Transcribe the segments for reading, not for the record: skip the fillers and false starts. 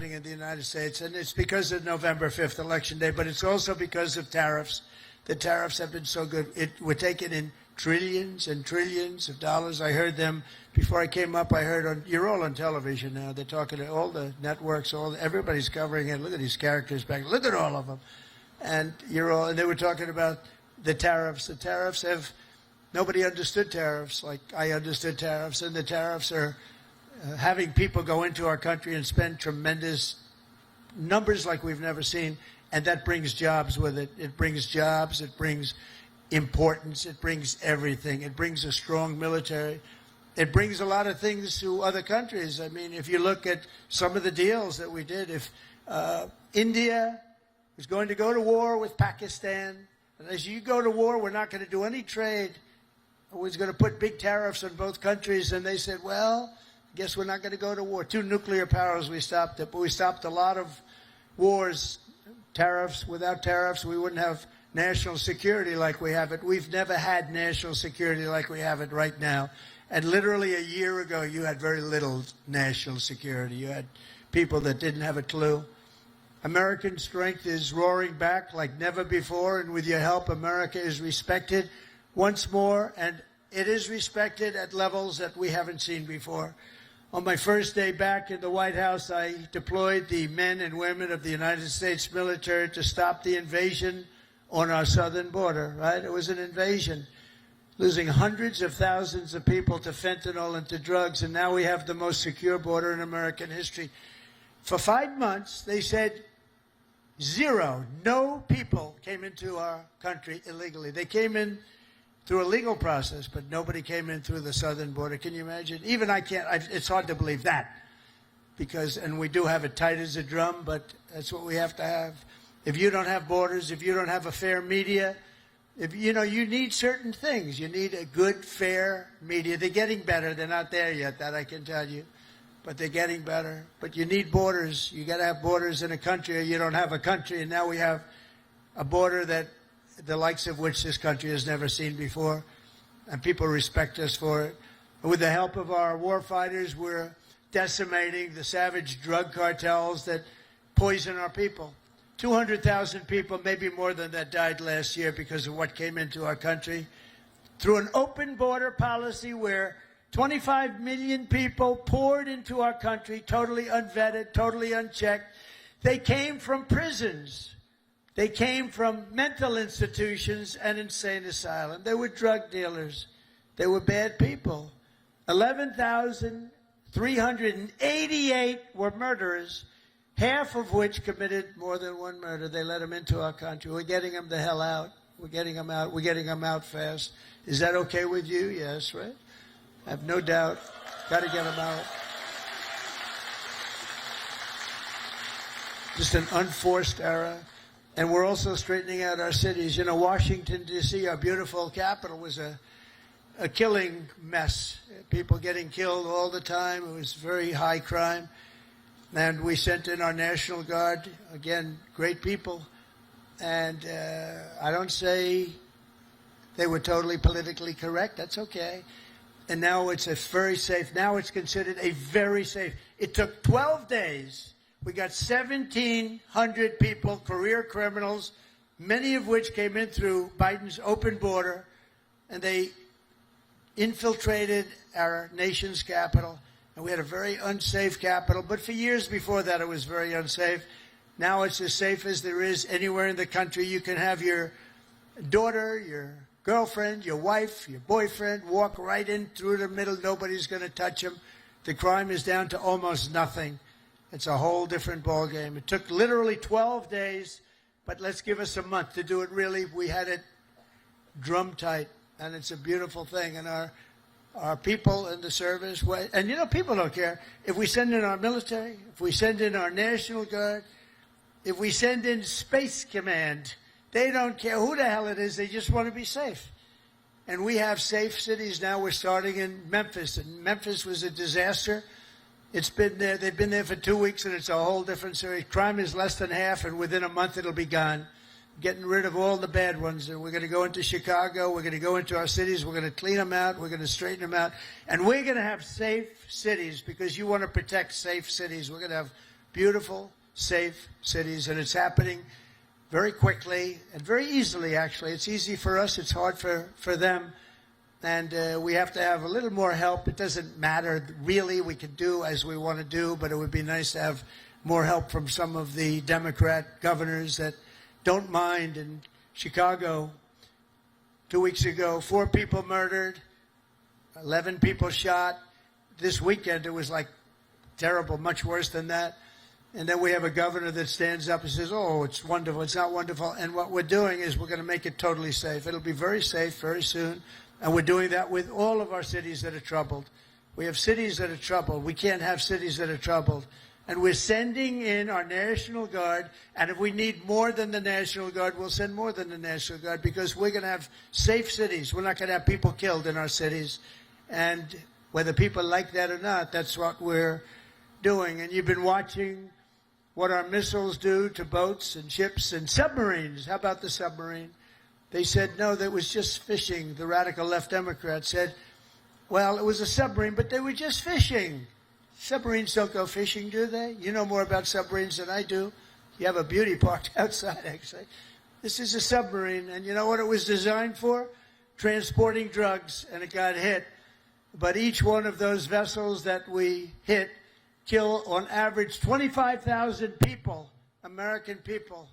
in the United States, and it's because of November 5th, Election Day, but it's also because of tariffs. The tariffs have been so good. We're taking in trillions and trillions of dollars. I heard them before I came up. I heard you're all on television now. They're talking to all the networks, everybody's covering it. Look at these characters back. Look at all of them. And and they were talking about the tariffs. The tariffs nobody understood tariffs like I understood tariffs, and the tariffs are having people go into our country and spend tremendous numbers like we've never seen, and that brings jobs with it. It brings jobs, it brings importance, it brings everything. It brings a strong military. It brings a lot of things to other countries. I mean, if you look at some of the deals that we did, if India was going to go to war with Pakistan, and as you go to war, we're not going to do any trade. We're going to put big tariffs on both countries, and they said, well, I guess we're not going to go to war. 2 nuclear powers, we stopped it, but we stopped a lot of wars. Tariffs, without tariffs, we wouldn't have national security like we have it. We've never had national security like we have it right now. And literally a year ago, you had very little national security. You had people that didn't have a clue. American strength is roaring back like never before, and with your help, America is respected once more, and it is respected at levels that we haven't seen before. On my first day back in the White House, I deployed the men and women of the United States military to stop the invasion on our southern border, right? It was an invasion, losing hundreds of thousands of people to fentanyl and to drugs, and now we have the most secure border in American history. For 5 months, they said no people came into our country illegally. They came in through a legal process, but nobody came in through the southern border. Can you imagine? Even I can't, it's hard to believe that. And we do have it tight as a drum, but that's what we have to have. If you don't have borders, if you don't have a fair media, you need certain things. You need a good, fair media. They're getting better. They're not there yet, that I can tell you. But they're getting better. But you need borders. You got to have borders in a country, or you don't have a country. And now we have a border that the likes of which this country has never seen before, and people respect us for it. With the help of our war fighters, we're decimating the savage drug cartels that poison our people. 200,000 people, maybe more than that, died last year because of what came into our country. Through an open border policy where 25 million people poured into our country, totally unvetted, totally unchecked. They came from prisons. They came from mental institutions and insane asylums. They were drug dealers. They were bad people. 11,388 were murderers, half of which committed more than one murder. They let them into our country. We're getting them the hell out. We're getting them out. We're getting them out fast. Is that okay with you? Yes, right? I have no doubt. Got to get them out. Just an unforced era. And we're also straightening out our cities. Washington, D.C., our beautiful capital, was a killing mess. People getting killed all the time. It was very high crime. And we sent in our National Guard, again, great people. And I don't say they were totally politically correct. That's okay. And now it's very safe. Now it's considered a very safe. It took 12 days. We got 1,700 people, career criminals, many of which came in through Biden's open border, and they infiltrated our nation's capital. And we had a very unsafe capital, but for years before that it was very unsafe. Now it's as safe as there is anywhere in the country. You can have your daughter, your girlfriend, your wife, your boyfriend walk right in through the middle. Nobody's going to touch them. The crime is down to almost nothing. It's a whole different ballgame. It took literally 12 days, but let's give us a month to do it really. We had it drum tight, and it's a beautiful thing. And our people in the service, and people don't care. If we send in our military, if we send in our National Guard, if we send in Space Command, they don't care who the hell it is. They just want to be safe. And we have safe cities now. We're starting in Memphis, and Memphis was a disaster. It's been there. They've been there for 2 weeks, and it's a whole different series. Crime is less than half, and within a month it'll be gone. Getting rid of all the bad ones. And we're going to go into Chicago. We're going to go into our cities. We're going to clean them out. We're going to straighten them out. And we're going to have safe cities because you want to protect safe cities. We're going to have beautiful, safe cities, and it's happening very quickly and very easily, actually. It's easy for us. It's hard for them. And we have to have a little more help. It doesn't matter, really. We can do as we want to do, but it would be nice to have more help from some of the Democrat governors that don't mind. In Chicago, 2 weeks ago, 4 people murdered, 11 people shot. This weekend, it was like terrible, much worse than that. And then we have a governor that stands up and says, oh, it's wonderful. It's not wonderful. And what we're doing is we're going to make it totally safe. It'll be very safe very soon. And we're doing that with all of our cities that are troubled. We have cities that are troubled. We can't have cities that are troubled. And we're sending in our National Guard. And if we need more than the National Guard, we'll send more than the National Guard, because we're going to have safe cities. We're not going to have people killed in our cities. And whether people like that or not, that's what we're doing. And you've been watching what our missiles do to boats and ships and submarines. How about the submarine? They said, no, that was just fishing. The radical left Democrats said, well, it was a submarine, but they were just fishing. Submarines don't go fishing, do they? You know more about submarines than I do. You have a beauty park outside, actually. This is a submarine, and you know what it was designed for? Transporting drugs, and it got hit. But each one of those vessels that we hit kill, on average, 25,000 people, American people,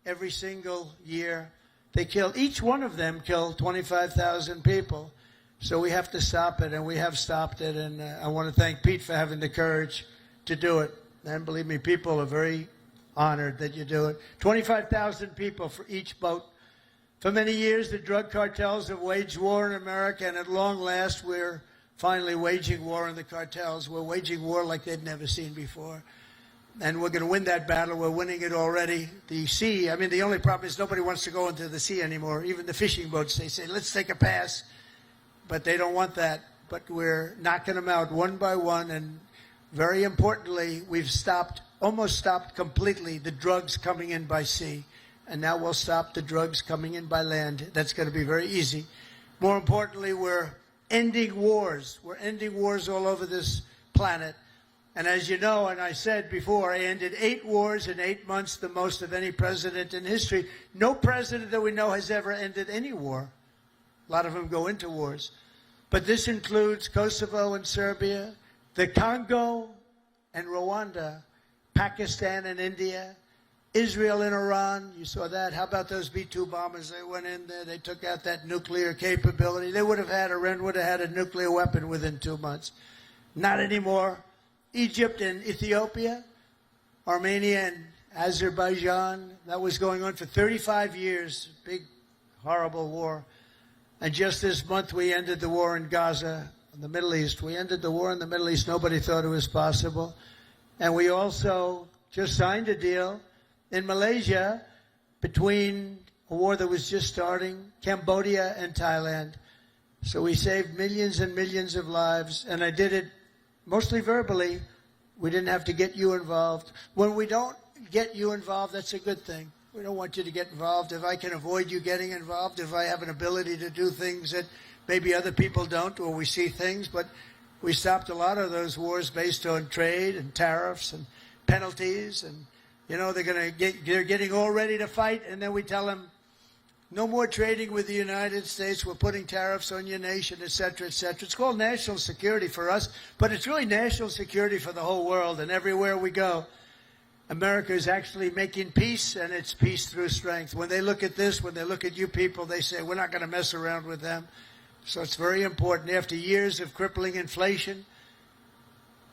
every single year. They kill, each one of them kill 25,000 people. So we have to stop it, and we have stopped it. And I want to thank Pete for having the courage to do it. And believe me, people are very honored that you do it. 25,000 people for each boat. For many years, the drug cartels have waged war in America, and at long last, we're finally waging war on the cartels. We're waging war like they'd never seen before. And we're going to win that battle. We're winning it already. The sea, I mean, the only problem is nobody wants to go into the sea anymore. Even the fishing boats, they say, let's take a pass. But they don't want that. But we're knocking them out one by one. And very importantly, we've almost stopped completely the drugs coming in by sea. And now we'll stop the drugs coming in by land. That's going to be very easy. More importantly, we're ending wars. We're ending wars all over this planet. And as you know, and I said before, I ended 8 wars in 8 months, the most of any president in history. No president that we know has ever ended any war. A lot of them go into wars. But this includes Kosovo and Serbia, the Congo and Rwanda, Pakistan and India, Israel and Iran. You saw that. How about those B-2 bombers? They went in there. They took out that nuclear capability. Iran would have had a nuclear weapon within 2 months. Not anymore. Egypt and Ethiopia, Armenia and Azerbaijan. That was going on for 35 years. Big, horrible war. And just this month, we ended the war in Gaza, in the Middle East. We ended the war in the Middle East. Nobody thought it was possible. And we also just signed a deal in Malaysia between a war that was just starting, Cambodia and Thailand. So we saved millions and millions of lives, and I did it mostly verbally. We didn't have to get you involved. When we don't get you involved, that's a good thing. We don't want you to get involved. If I can avoid you getting involved, if I have an ability to do things that maybe other people don't, or we see things, but we stopped a lot of those wars based on trade and tariffs and penalties, and you know they're getting all ready to fight, and then we tell them, no more trading with the United States. We're putting tariffs on your nation, et cetera, et cetera. It's called national security for us, but it's really national security for the whole world. And everywhere we go, America is actually making peace, and it's peace through strength. When they look at this, when they look at you people, they say, we're not going to mess around with them. So it's very important. After years of crippling inflation,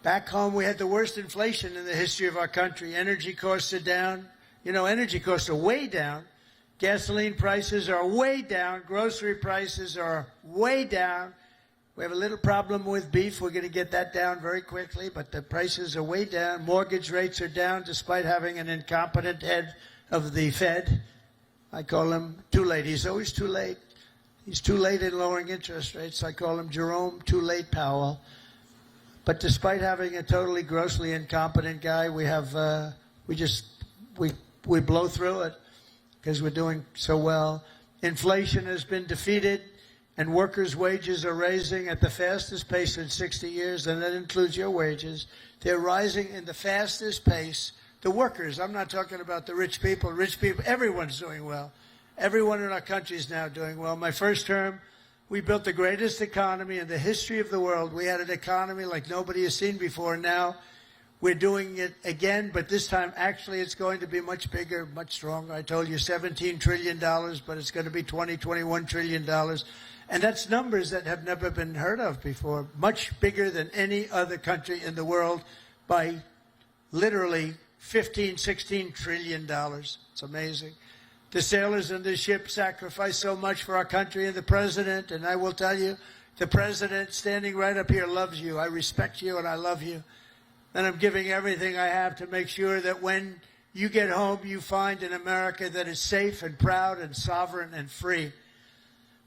back home we had the worst inflation in the history of our country. Energy costs are down. You know, energy costs are way down. Gasoline prices are way down. Grocery prices are way down. We have a little problem with beef. We're going to get that down very quickly, but the prices are way down. Mortgage rates are down despite having an incompetent head of the Fed. I call him too late. He's always too late. He's too late in lowering interest rates. I call him Jerome Too Late Powell. But despite having a totally grossly incompetent guy, we have we blow through it because we're doing so well. Inflation has been defeated. and workers' wages are rising at the fastest pace in 60 years, and that includes your wages. They're rising in the fastest pace. The workers, I'm not talking about the rich people. Rich people, everyone's doing well. Everyone in our country is now doing well. My first term, we built the greatest economy in the history of the world. We had an economy like nobody has seen before. Now we're doing it again, but this time actually it's going to be much bigger, much stronger. I told you $17 trillion, but it's going to be $21 trillion. And that's numbers that have never been heard of before. Much bigger than any other country in the world by literally $16 trillion. It's amazing. The sailors in the ship sacrificed so much for our country, and the president, and I will tell you, the president standing right up here loves you. I respect you and I love you. And I'm giving everything I have to make sure that when you get home, you find an America that is safe and proud and sovereign and free.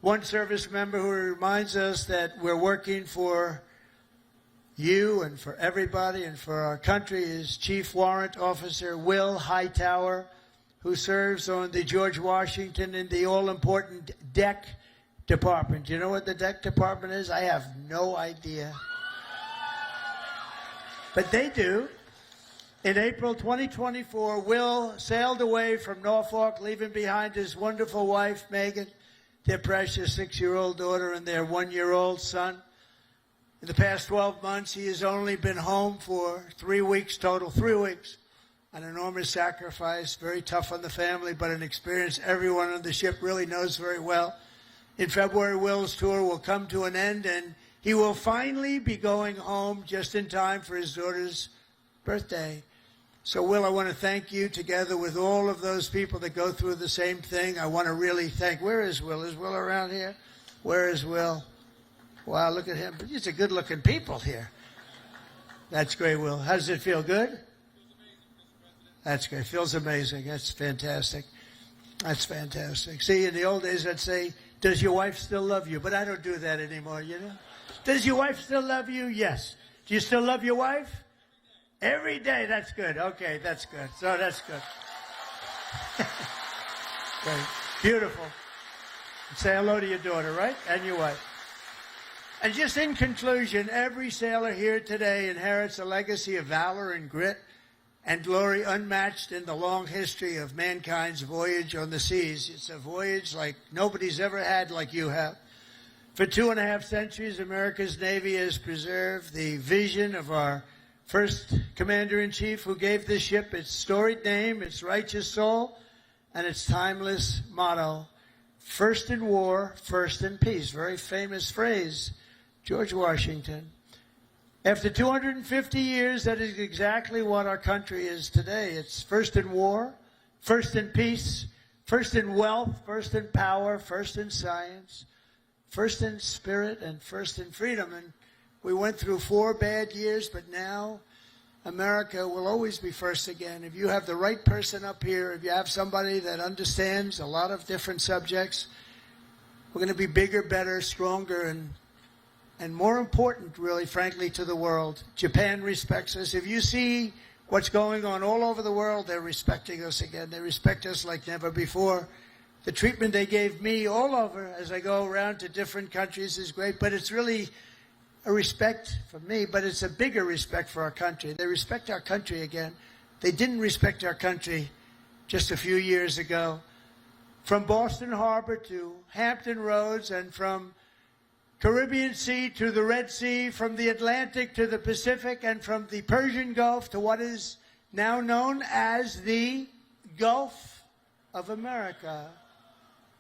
One service member who reminds us that we're working for you and for everybody and for our country is Chief Warrant Officer Will Hightower, who serves on the George Washington in the all-important deck department. Do you know what the deck department is? I have no idea. But they do. In April 2024, Will sailed away from Norfolk, leaving behind his wonderful wife, Megan, their precious 6-year-old daughter, and their 1-year-old son. In the past 12 months, he has only been home for 3 weeks total, 3 weeks. An enormous sacrifice, very tough on the family, but an experience everyone on the ship really knows very well. In February, Will's tour will come to an end, and he will finally be going home just in time for his daughter's birthday. So, Will, I want to thank you together with all of those people that go through the same thing. I want to really thank, where is Will? Is Will around here? Where is Will? Wow, look at him. These are good-looking people here. That's great, Will. How does it feel? Good? That's great. Feels amazing. That's fantastic. That's fantastic. See, in the old days, I'd say, does your wife still love you? But I don't do that anymore, you know? Does your wife still love you? Yes. Do you still love your wife? Every day. That's good. Okay, that's good. So that's good. Great. Beautiful. Say hello to your daughter, right? And your wife. And just in conclusion, every sailor here today inherits a legacy of valor and grit and glory unmatched in the long history of mankind's voyage on the seas. It's a voyage like nobody's ever had like you have. For 2.5 centuries, America's Navy has preserved the vision of our first commander-in-chief who gave this ship its storied name, its righteous soul, and its timeless motto, first in war, first in peace. Very famous phrase, George Washington. After 250 years, that is exactly what our country is today. It's first in war, first in peace, first in wealth, first in power, first in science, first in spirit, and first in freedom. And we went through 4 bad years, but now America will always be first again. If you have the right person up here, if you have somebody that understands a lot of different subjects, we're going to be bigger, better, stronger, and more important, really, frankly, to the world. Japan respects us. If you see what's going on all over the world, they're respecting us again. They respect us like never before. The treatment they gave me all over as I go around to different countries is great, but it's really a respect for me, but it's a bigger respect for our country. They respect our country again. They didn't respect our country just a few years ago. From Boston Harbor to Hampton Roads, and from Caribbean Sea to the Red Sea, from the Atlantic to the Pacific, and from the Persian Gulf to what is now known as the Gulf of America.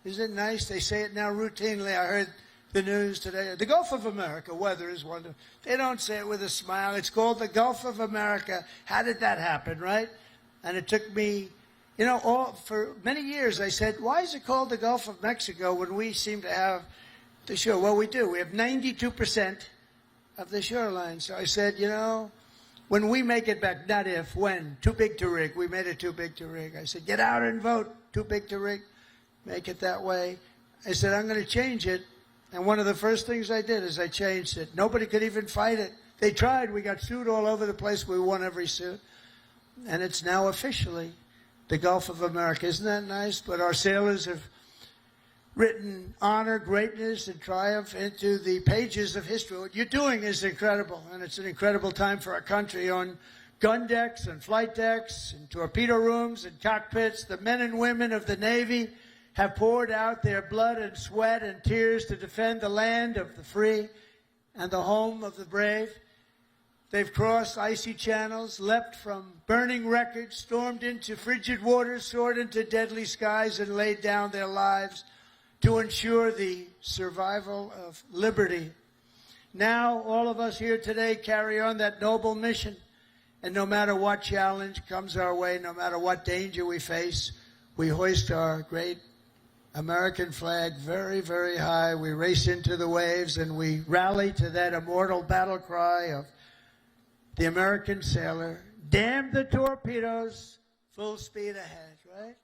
Isn't it nice? They say it now routinely. I heard the news today. The Gulf of America, weather is wonderful. They don't say it with a smile. It's called the Gulf of America. How did that happen, right? And it took me, for many years I said, why is it called the Gulf of Mexico when we seem to have the shore? Well, we do. We have 92% of the shoreline. So I said, when we make it back, not if, when, too big to rig. We made it too big to rig. I said, get out and vote. Too big to rig. Make it that way. I said, I'm going to change it. And one of the first things I did is I changed it. Nobody could even fight it. They tried. We got sued all over the place. We won every suit. And it's now officially the Gulf of America. Isn't that nice? But our sailors have written honor, greatness, and triumph into the pages of history. What you're doing is incredible, and it's an incredible time for our country. On gun decks and flight decks and torpedo rooms and cockpits, the men and women of the Navy have poured out their blood and sweat and tears to defend the land of the free and the home of the brave. They've crossed icy channels, leapt from burning wreckage, stormed into frigid waters, soared into deadly skies, and laid down their lives to ensure the survival of liberty. Now, all of us here today carry on that noble mission, and no matter what challenge comes our way, no matter what danger we face, we hoist our great American flag very, very high. We race into the waves, and we rally to that immortal battle cry of the American sailor, damn the torpedoes, full speed ahead, right?